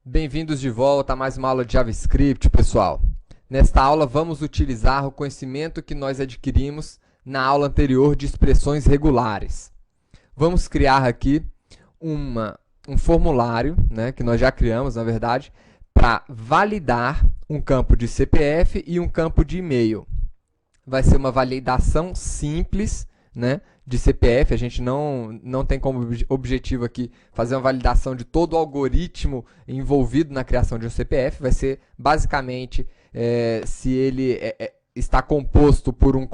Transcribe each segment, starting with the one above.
Bem-vindos de volta a mais uma aula de JavaScript, pessoal. Nesta aula, vamos utilizar o conhecimento que nós adquirimos na aula anterior de expressões regulares. Vamos criar aqui um formulário, que nós já criamos, na verdade, para validar um campo de CPF e um campo de e-mail. Vai ser uma validação simples, de CPF. A gente não tem como objetivo aqui fazer uma validação de todo o algoritmo envolvido na criação de um CPF. Vai ser basicamente se ele está composto por um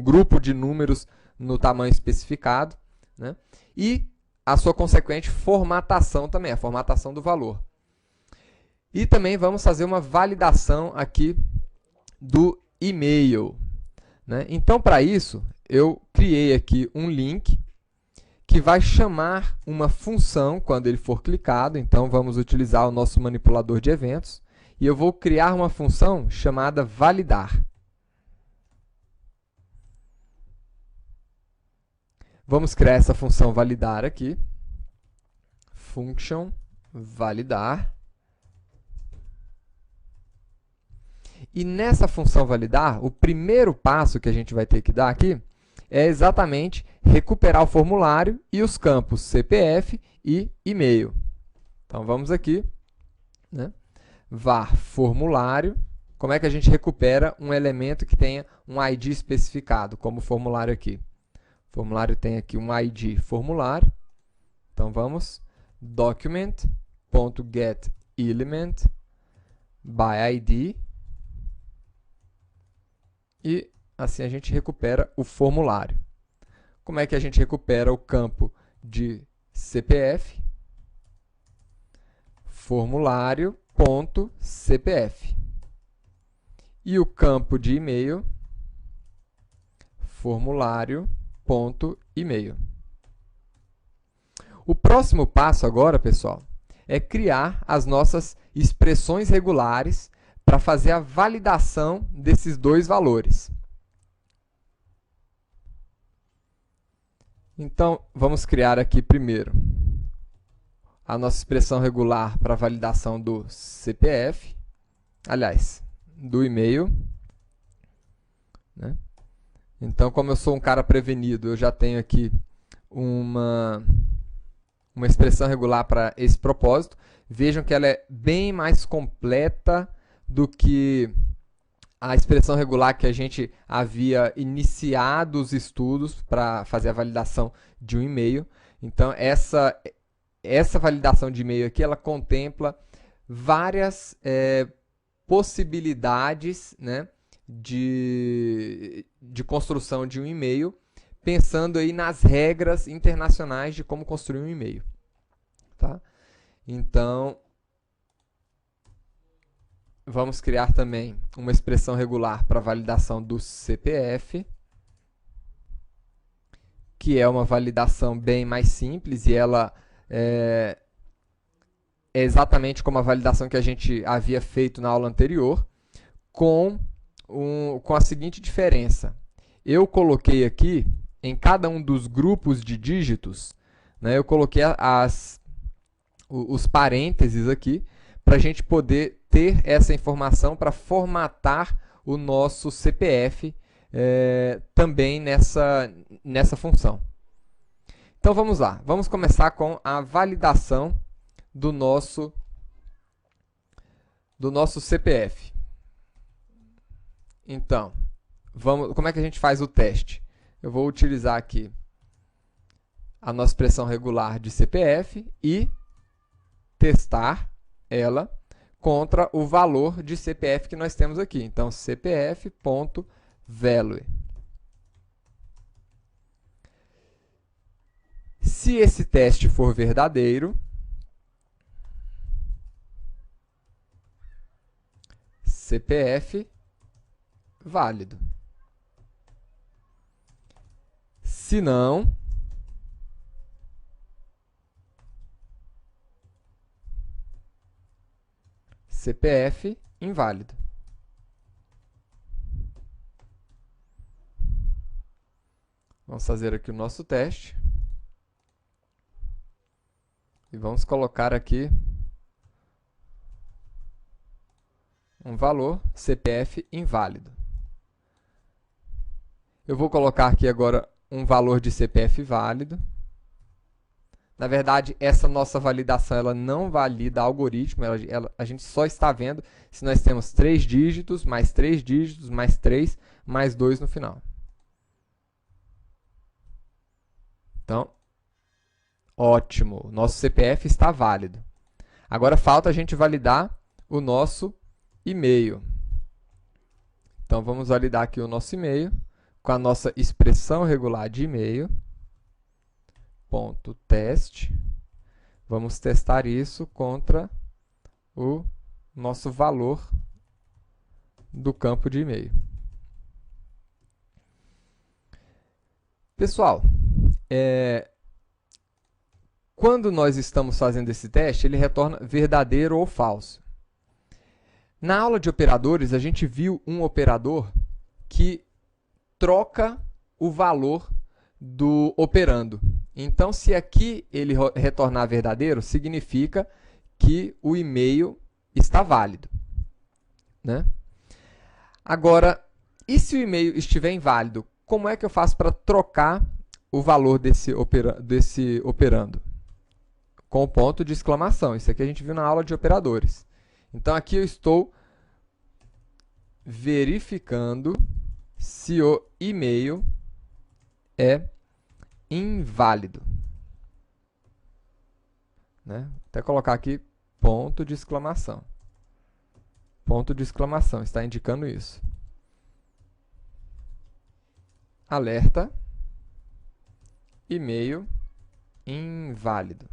grupo de números no tamanho especificado, e a sua consequente formatação também, a formatação do valor. E também vamos fazer uma validação aqui do e-mail. Então, para isso, eu criei aqui um link que vai chamar uma função quando ele for clicado. Então, vamos utilizar o nosso manipulador de eventos. E eu vou criar uma função chamada validar. Vamos criar essa função validar aqui. Function validar. E nessa função validar, o primeiro passo que a gente vai ter que dar aqui é exatamente recuperar o formulário e os campos CPF e e-mail. Então, vamos aqui, var formulário. Como é que a gente recupera um elemento que tenha um ID especificado, como o formulário aqui? O formulário tem aqui um ID formulário. Então, vamos document.getElement by ID. E assim a gente recupera o formulário. Como é que a gente recupera o campo de CPF? Formulário.cpf. E o campo de e-mail? Formulário.email. O próximo passo agora, pessoal, é criar as nossas expressões regulares para fazer a validação desses dois valores. Então, vamos criar aqui primeiro a nossa expressão regular para validação do CPF, aliás, do e-mail. Então, como eu sou um cara prevenido, eu já tenho aqui uma expressão regular para esse propósito. Vejam que ela é bem mais completa do que a expressão regular que a gente havia iniciado os estudos para fazer a validação de um e-mail. Então, essa validação de e-mail aqui, ela contempla várias possibilidades, de construção de um e-mail, pensando aí nas regras internacionais de como construir um e-mail. Tá? Então, vamos criar também uma expressão regular para validação do CPF, que é uma validação bem mais simples, e ela é exatamente como a validação que a gente havia feito na aula anterior, com a seguinte diferença. Eu coloquei aqui, em cada um dos grupos de dígitos, eu coloquei os parênteses aqui, para a gente poder ter essa informação para formatar o nosso CPF também nessa função. Então, vamos lá. Vamos começar com a validação do nosso CPF. Então, como é que a gente faz o teste? Eu vou utilizar aqui a nossa expressão regular de CPF e testar ela contra o valor de CPF que nós temos aqui. Então, cpf.value. Se esse teste for verdadeiro, CPF válido. Se não, CPF inválido. Vamos fazer aqui o nosso teste. E vamos colocar aqui um valor, CPF inválido. Eu vou colocar aqui agora um valor de CPF válido. Na verdade, essa nossa validação ela não valida algoritmo, a gente só está vendo se nós temos 3 dígitos, mais 3 dígitos, mais 3, mais 2 no final. Então, ótimo, nosso CPF está válido. Agora falta a gente validar o nosso e-mail. Então, vamos validar aqui o nosso e-mail com a nossa expressão regular de e-mail. Ponto teste. Vamos testar isso contra o nosso valor do campo de e-mail. Pessoal, quando nós estamos fazendo esse teste, ele retorna verdadeiro ou falso. Na aula de operadores, a gente viu um operador que troca o valor do operando. Então, se aqui ele retornar verdadeiro, significa que o e-mail está válido, né? Agora, e se o e-mail estiver inválido, como é que eu faço para trocar o valor desse operando? Com o ponto de exclamação. Isso aqui a gente viu na aula de operadores. Então, aqui eu estou verificando se o e-mail é inválido, né? Até colocar aqui ponto de exclamação. Ponto de exclamação, está indicando isso. Alerta, e-mail inválido.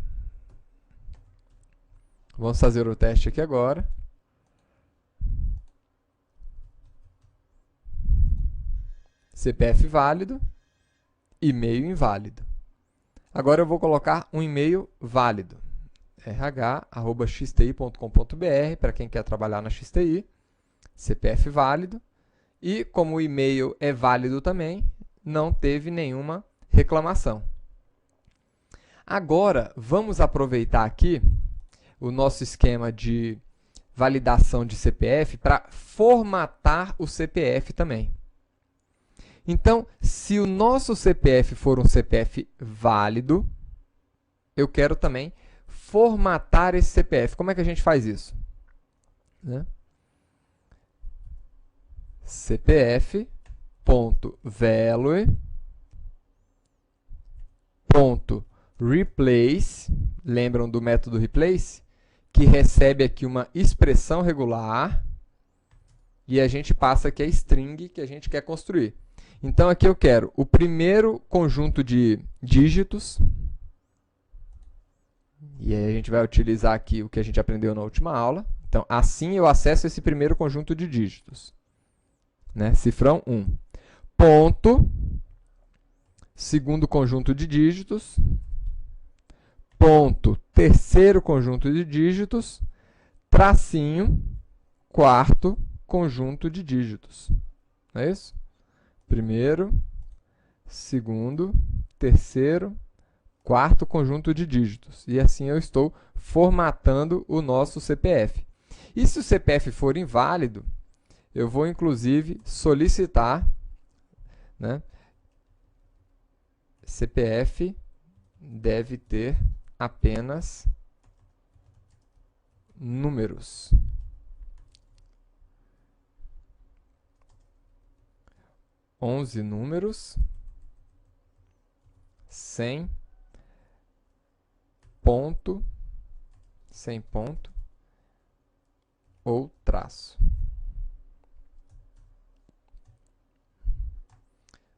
Vamos fazer o teste aqui agora. CPF válido, e-mail inválido. Agora eu vou colocar um e-mail válido. rh@xti.com.br, para quem quer trabalhar na XTI. CPF válido. E como o e-mail é válido também, não teve nenhuma reclamação. Agora, vamos aproveitar aqui o nosso esquema de validação de CPF para formatar o CPF também. Então, se o nosso CPF for um CPF válido, eu quero também formatar esse CPF. Como é que a gente faz isso? Né? CPF.value.replace, lembram do método replace? Que recebe aqui uma expressão regular e a gente passa aqui a string que a gente quer construir. Então, aqui eu quero o primeiro conjunto de dígitos. E aí a gente vai utilizar aqui o que a gente aprendeu na última aula. Então, assim eu acesso esse primeiro conjunto de dígitos. Né? Cifrão 1. Ponto. Segundo conjunto de dígitos. Ponto. Terceiro conjunto de dígitos. Tracinho. Quarto conjunto de dígitos. Não é isso? Primeiro, segundo, terceiro, quarto conjunto de dígitos. E assim eu estou formatando o nosso CPF. E se o CPF for inválido, eu vou inclusive solicitar, né, CPF deve ter apenas números. Onze números, sem ponto ou traço.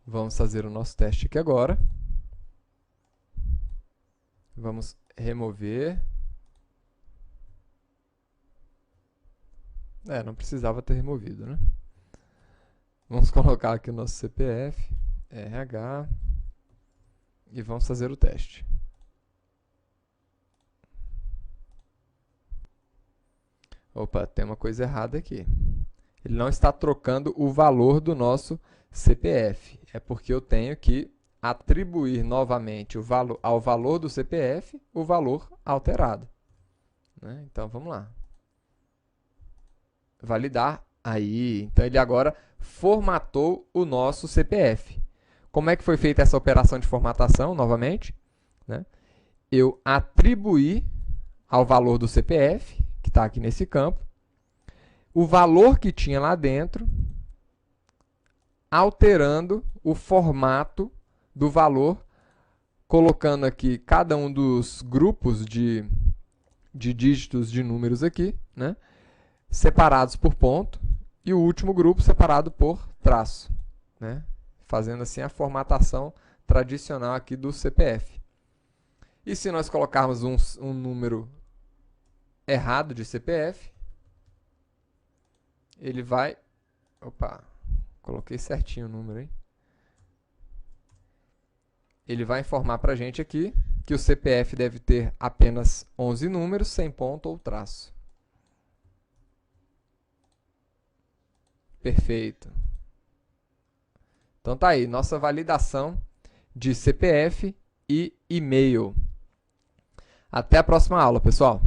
Vamos fazer o nosso teste aqui agora. Vamos remover. Não precisava ter removido, né? Vamos colocar aqui o nosso CPF, RH, e vamos fazer o teste. Opa, tem uma coisa errada aqui. Ele não está trocando o valor do nosso CPF. É porque eu tenho que atribuir novamente ao valor do CPF o valor alterado. Né? Então, vamos lá. validar. Aí, então ele agora formatou o nosso CPF. Como é que foi feita essa operação de formatação, novamente? Né? Eu atribuí ao valor do CPF, que está aqui nesse campo, o valor que tinha lá dentro, alterando o formato do valor, colocando aqui cada um dos grupos de dígitos de números aqui, né, separados por ponto, e o último grupo separado por traço, né, fazendo assim a formatação tradicional aqui do CPF. E se nós colocarmos um número errado de CPF, ele vai... Opa, coloquei certinho o número, hein? Ele vai informar para a gente aqui que o CPF deve ter apenas 11 números, sem ponto ou traço. Perfeito. Então tá aí, nossa validação de CPF e e-mail. Até a próxima aula, pessoal.